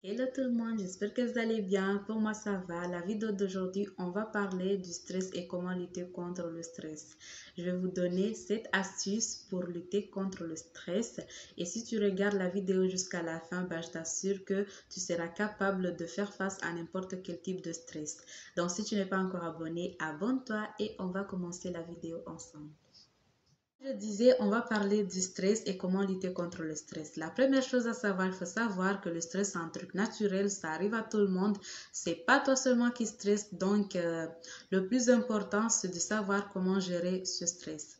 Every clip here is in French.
Hello tout le monde, j'espère que vous allez bien. Pour moi, ça va. La vidéo d'aujourd'hui, on va parler du stress et comment lutter contre le stress. Je vais vous donner 7 astuces pour lutter contre le stress. Et si tu regardes la vidéo jusqu'à la fin, je t'assure que tu seras capable de faire face à n'importe quel type de stress. Donc, si tu n'es pas encore abonné, abonne-toi et on va commencer la vidéo ensemble. Je disais, on va parler du stress et comment lutter contre le stress. La première chose à savoir, il faut savoir que le stress, c'est un truc naturel, ça arrive à tout le monde. C'est pas toi seulement qui stresse, donc le plus important, c'est de savoir comment gérer ce stress.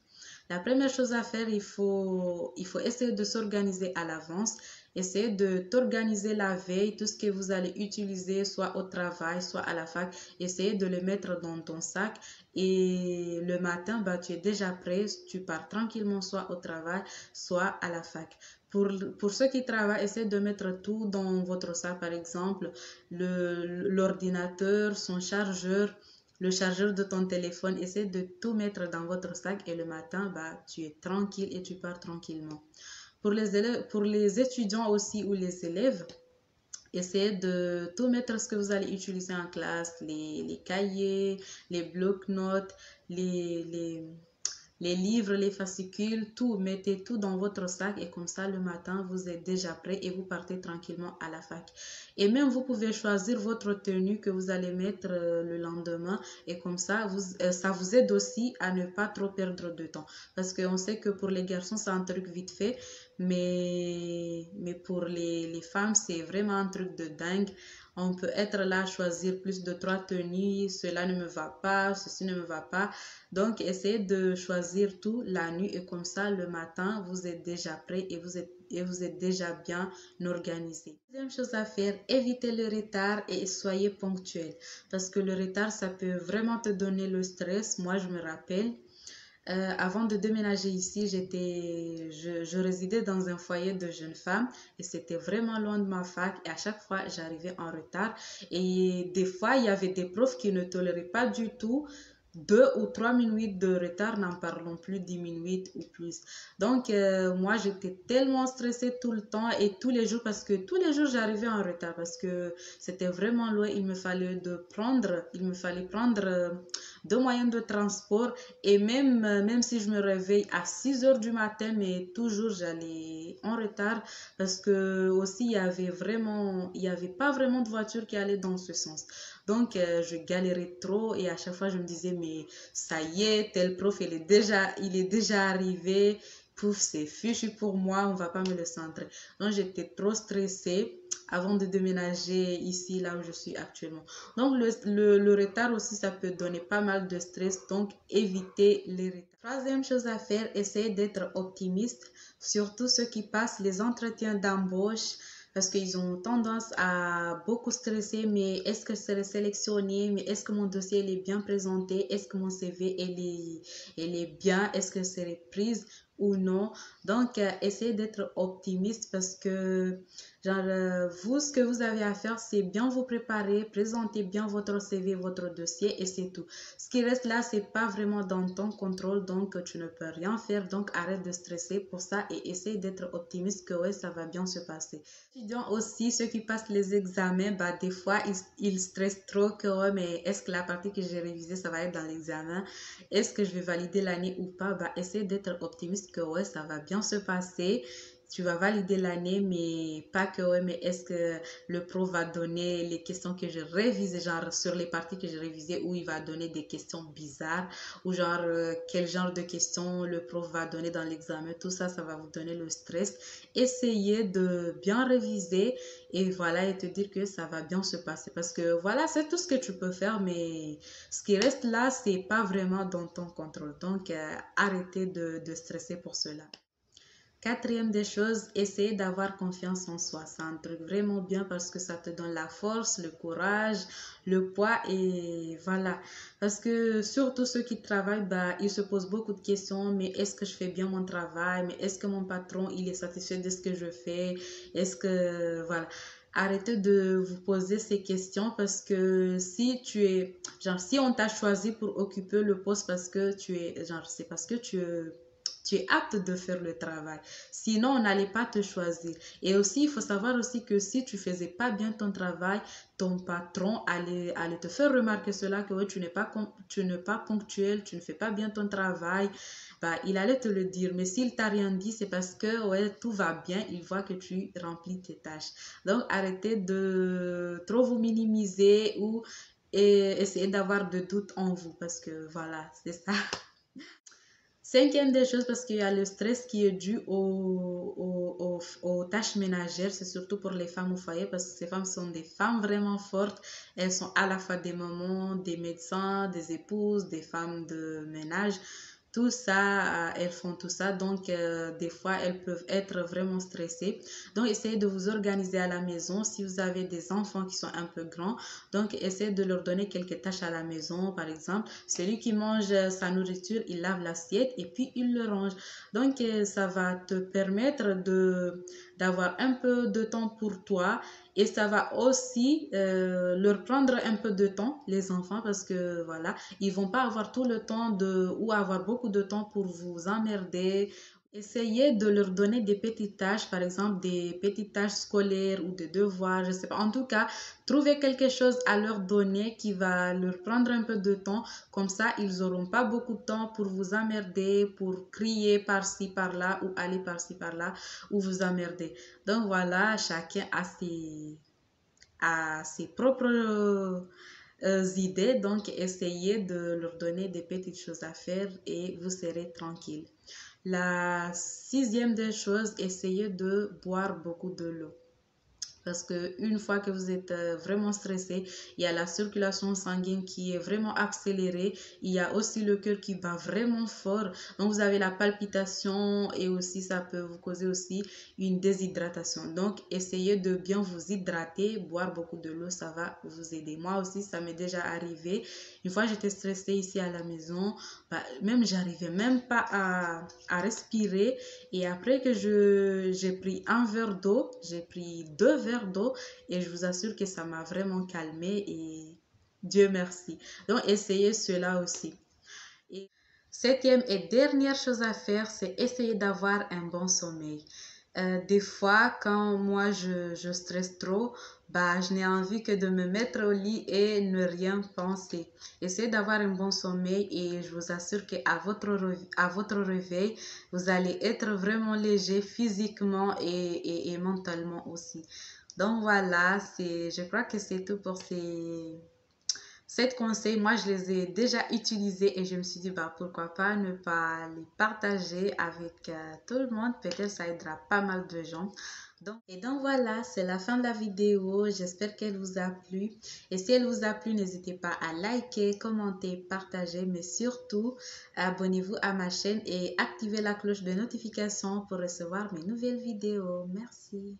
La première chose à faire, il faut essayer de s'organiser à l'avance. Essayez de t'organiser la veille, tout ce que vous allez utiliser, soit au travail, soit à la fac. Essayez de le mettre dans ton sac et le matin, tu es déjà prêt, tu pars tranquillement soit au travail, soit à la fac. Pour ceux qui travaillent, essayez de mettre tout dans votre sac, par exemple, l'ordinateur, son chargeur, le chargeur de ton téléphone, essaie de tout mettre dans votre sac et le matin, tu es tranquille et tu pars tranquillement. Pour les étudiants aussi ou les élèves, essayez de tout mettre ce que vous allez utiliser en classe, les cahiers, les blocs-notes, les livres, les fascicules, tout, mettez tout dans votre sac et comme ça le matin vous êtes déjà prêt et vous partez tranquillement à la fac. Et même vous pouvez choisir votre tenue que vous allez mettre le lendemain et comme ça ça vous aide aussi à ne pas trop perdre de temps parce qu'on sait que pour les garçons c'est un truc vite fait mais pour les femmes c'est vraiment un truc de dingue. On peut être là, choisir plus de 3 tenues, cela ne me va pas, ceci ne me va pas. Donc, essayez de choisir tout la nuit et comme ça, le matin, vous êtes déjà prêt et vous êtes déjà bien organisé. Deuxième chose à faire, évitez le retard et soyez ponctuel. Parce que le retard, ça peut vraiment te donner le stress. Moi, je me rappelle, avant de déménager ici, je résidais dans un foyer de jeunes femmes et c'était vraiment loin de ma fac et à chaque fois j'arrivais en retard et des fois il y avait des profs qui ne toléraient pas du tout 2 ou 3 minutes de retard, n'en parlons plus 10 minutes ou plus. Donc moi j'étais tellement stressée tout le temps et tous les jours parce que tous les jours j'arrivais en retard parce que c'était vraiment loin. Il me fallait prendre 2 moyens de transport et même si je me réveille à 6 heures du matin, mais toujours j'allais en retard parce que aussi il y avait pas vraiment de voiture qui allait dans ce sens. Donc je galérais trop et à chaque fois je me disais mais ça y est, tel prof il est déjà arrivé. Pouf, c'est fichu pour moi, on va pas me le centrer. Donc j'étais trop stressée avant de déménager ici, là où je suis actuellement. Donc, le retard aussi, ça peut donner pas mal de stress. Donc, évitez les retards. Troisième chose à faire, essayez d'être optimiste, surtout ceux qui passent les entretiens d'embauche parce qu'ils ont tendance à beaucoup stresser. Mais est-ce que je serai sélectionné? Mais est-ce que mon dossier il est bien présenté? Est-ce que mon CV il est bien? Est-ce que je serai prise ou non? Donc, essayez d'être optimiste parce que vous, ce que vous avez à faire, c'est bien vous préparer, présenter bien votre CV, votre dossier et c'est tout. Ce qui reste là, c'est pas vraiment dans ton contrôle, donc tu ne peux rien faire. Donc arrête de stresser pour ça et essaye d'être optimiste que ouais, ça va bien se passer. Les étudiants aussi, ceux qui passent les examens, des fois, ils stressent trop que ouais, mais est-ce que la partie que j'ai révisée, ça va être dans l'examen? Est-ce que je vais valider l'année ou pas? Essaye d'être optimiste que ouais, ça va bien se passer. Tu vas valider l'année, mais pas que, ouais, mais est-ce que le prof va donner les questions que j'ai révisées, genre sur les parties que j'ai révisées, ou il va donner des questions bizarres, ou genre quel genre de questions le prof va donner dans l'examen, tout ça, ça va vous donner le stress. Essayez de bien réviser et voilà, et te dire que ça va bien se passer parce que voilà, c'est tout ce que tu peux faire, mais ce qui reste là, c'est pas vraiment dans ton contrôle. Donc, arrêtez de stresser pour cela. Quatrième des choses, essayer d'avoir confiance en soi. C'est un truc vraiment bien parce que ça te donne la force, le courage, le poids et voilà. Parce que surtout ceux qui travaillent, ils se posent beaucoup de questions. Mais est-ce que je fais bien mon travail? Mais est-ce que mon patron, il est satisfait de ce que je fais? Est-ce que, voilà. Arrêtez de vous poser ces questions parce que si on t'a choisi pour occuper le poste parce que c'est parce que tu es apte de faire le travail. Sinon, on n'allait pas te choisir. Et aussi, il faut savoir aussi que si tu faisais pas bien ton travail, ton patron allait te faire remarquer cela, que ouais, tu n'es pas ponctuel, tu ne fais pas bien ton travail. Bah, il allait te le dire. Mais s'il t'a rien dit, c'est parce que ouais, tout va bien. Il voit que tu remplis tes tâches. Donc, arrêtez de trop vous minimiser ou essayer d'avoir de doutes en vous. Parce que voilà, c'est ça. Cinquième des choses, parce qu'il y a le stress qui est dû aux tâches ménagères, c'est surtout pour les femmes au foyer, parce que ces femmes sont des femmes vraiment fortes. Elles sont à la fois des mamans, des médecins, des épouses, des femmes de ménage. Tout ça, elles font tout ça. Donc, des fois, elles peuvent être vraiment stressées. Donc, essayez de vous organiser à la maison. Si vous avez des enfants qui sont un peu grands, donc essayez de leur donner quelques tâches à la maison. Par exemple, celui qui mange sa nourriture, il lave l'assiette et puis il le range. Donc, ça va te permettre d'avoir un peu de temps pour toi. Et ça va aussi leur prendre un peu de temps, les enfants, parce que voilà, ils vont pas avoir tout le temps ou avoir beaucoup de temps pour vous emmerder. Essayez de leur donner des petites tâches, par exemple des petites tâches scolaires ou des devoirs, je sais pas. En tout cas, trouvez quelque chose à leur donner qui va leur prendre un peu de temps. Comme ça, ils n'auront pas beaucoup de temps pour vous emmerder, pour crier par-ci, par-là ou aller par-ci, par-là ou vous emmerder. Donc voilà, chacun a ses propres idées. Donc, essayez de leur donner des petites choses à faire et vous serez tranquille. La sixième des choses, essayez de boire beaucoup de l'eau. Parce que une fois que vous êtes vraiment stressé, il y a la circulation sanguine qui est vraiment accélérée. Il y a aussi le cœur qui bat vraiment fort. Donc, vous avez la palpitation et aussi ça peut vous causer aussi une déshydratation. Donc, essayez de bien vous hydrater. Boire beaucoup de l'eau, ça va vous aider. Moi aussi, ça m'est déjà arrivé. Une fois, j'étais stressée ici à la maison. Bah, même, j'arrivais même pas à respirer. Et après que j'ai pris un verre d'eau, j'ai pris 2 verres d'eau et je vous assure que ça m'a vraiment calmée et Dieu merci. Donc, essayez cela aussi. Et septième et dernière chose à faire, c'est essayer d'avoir un bon sommeil. Des fois, quand moi je stresse trop, bah, je n'ai envie que de me mettre au lit et ne rien penser. Essayez d'avoir un bon sommeil et je vous assure qu'à à votre réveil, vous allez être vraiment léger physiquement et mentalement aussi. Donc voilà, je crois que c'est tout pour ces conseils. Moi, je les ai déjà utilisés et je me suis dit, bah, pourquoi pas ne pas les partager avec tout le monde. Peut-être ça aidera pas mal de gens. Donc voilà, c'est la fin de la vidéo. J'espère qu'elle vous a plu. Et si elle vous a plu, n'hésitez pas à liker, commenter, partager, mais surtout, abonnez-vous à ma chaîne et activez la cloche de notification pour recevoir mes nouvelles vidéos. Merci.